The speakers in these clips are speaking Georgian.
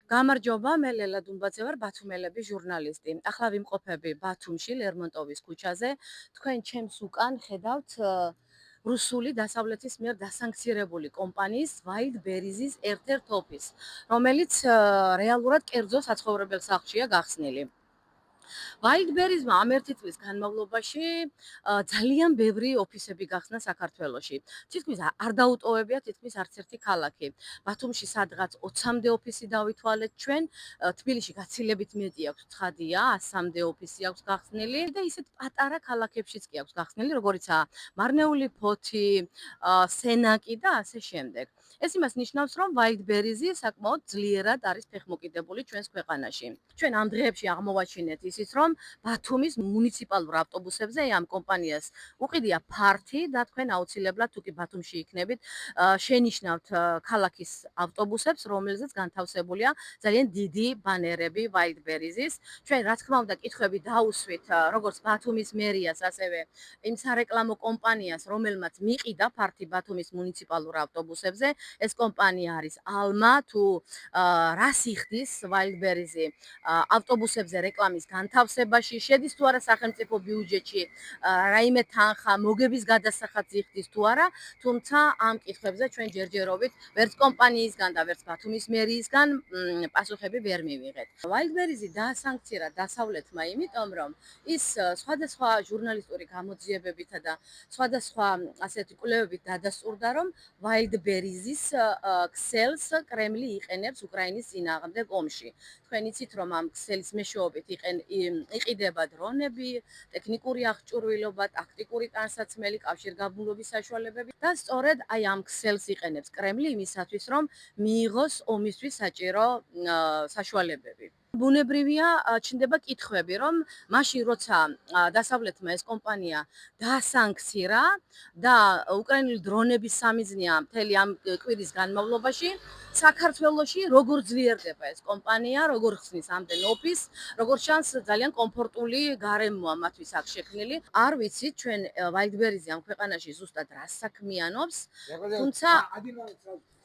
გამარჯობა, მე ლელა დუმბაძე ვარ, ბათუმელების ჟურნალისტი. ახლა ვიმყოფები ბათუმში, ლერმონტოვის ქუჩაზე. თქვენ ჩემს უკან ხედავთ რუსული დასავლეთის მიერ დასანქცირებული კომპანიის Wildberries-ის ერთ-ერთ ოფისს, რომელიც რეალურად კერძო საცხოვრებელ სახლშია გახსნილი. Wildberries-მა ამ ერთი წლის განმავლობაში ძალიან ბევრი ოფისები გახსნა საქართველოში. თითქმის არ დაუტოვებია თითქმის არც ერთი ქალაქი. ბათუმში სადღაც 20-მდე ოფისი დავითვალეთ ჩვენ, თბილისში გაცილებით მეტი აქვს, ცხადია, 100-მდე ოფისი აქვს გახსნილი და ისეთ პატარა ქალაქებშიც კი აქვს გახსნილი, როგორიცაა მარნეული ფოთი, სენაკი და ასე შემდეგ. ეს იმას ნიშნავს, რომ Wildberries-ი საკმაოდ ძლიერად არის ფეხმოკიდებული ჩვენს ქვეყანაში. ჩვენ ამ დღეებში აღმოვაჩინეთ ისიც, რომ ბათუმის მუნიციპალურ ავტობუსებზე ამ კომპანიას უყიდია ფართი და თქვენ აუცილებლად თუ კი ბათუმში იქნებით, შენიშნავთ ქალაქის ავტობუსებს, რომელზეც განთავსებულია ძალიან დიდი ბანერები Wildberries-ის. ჩვენ რა თქმა უნდა კითხვები დაუსვით როგორც ბათუმის მერიას, ასევე იმ სარეკლამო კომპანიას, რომელმაც მიყიდა ფართი ბათუმის მუნიციპალურ ავტობუსებზე. ეს კომპანია არის ალმა თუ რას იხდის Wildberries-ი ავტობუსებზე რეკლამის განთავსებაში, შედის თუ არა სახელმწიფო ბიუჯეტში, რაიმე თანხა, მოგების გადასახადს იხდის თუ არა, თუმცა ამ კითხვებზე ჩვენ ჯერჯერობით ვერც კომპანიისგან და ვერც ბათუმის მერიისგან პასუხები ვერ მივიღეთ. Wildberries-ი დაასანქცირა დასავლეთმა, იმიტომ რომ ის სხვადასხვა ჟურნალისტური გამოძიებებითა და სხვადასხვა ასეთი კვლევებით დადასტურდა, რომ Wildberries-ის ქსელს კრემლი იყენებს უკრაინის წინააღმდეგ ომში. თქვენ იცით, რომ ამ ქსელის მეშვეობით იყიდება დრონები, ტექნიკური აღჭურვილობა, ტაქტიკური ტანსაცმელი, კავშირგაბმულობის საშუალებები და სწორედ აი ამ ქსელს იყენებს კრემლი იმისათვის, რომ მიიღოს ომისთვის საჭირო საშუალებები. ბუნებრივია, ჩნდება კითხვები, რომ მაშინ როცა დასავლეთმა ეს კომპანია დაასანქცირა და უკრაინული დრონების სამიზნეა მთელი ამ კვირის განმავლობაში, საქართველოში როგორ ძლიერდება ეს კომპანია, როგორ ხსნის ამდენ ოფისს, როგორც ჩანს ძალიან კომფორტული გარემოა მათთვის აქ შექმნილი. არ ვიცით ჩვენ Wildberries-ი ამ ქვეყანაში ზუსტად რას საქმიანობს,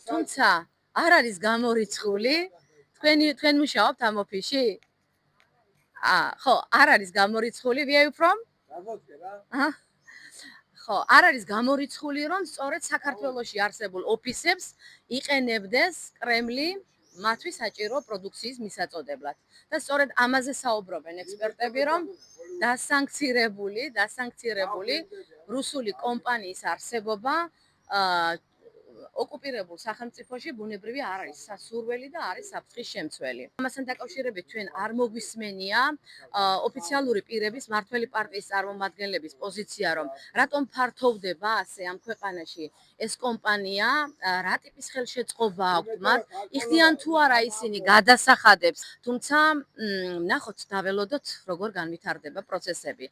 თუმცა არ არის გამორიცხული. თქვენ მუშაობთ ამ ოფისში? ხო, არ არის გამორიცხული. Where are you from? ხო, არ არის გამორიცხული, რომ სწორედ საქართველოში არსებულ ოფისებს იყენებდეს კრემლი მათთვის საჭირო პროდუქციის მისაწოდებლად. და სწორედ ამაზე საუბრობენ ექსპერტები, რომ დასანქცირებული რუსული კომპანიის არსებობა ოკუპირებულ სახელმწიფოში ბუნებრივი არ არის სასურველი და არის საფრთხის შემცველი. ამასთან დაკავშირებით ჩვენ არ მოგვისმენია ოფიციალური პირების, მმართველი პარტიის წარმომადგენლების პოზიცია, რომ რატომ ფართოვდება ასე ამ ქვეყანაში ეს კომპანია, რა ტიპის ხელშეწყობა აქვთ მათ, იხდიან თუ არა ისინი გადასახადებს, თუმცა ნახოთ, დაველოდოთ, როგორ განვითარდება პროცესები.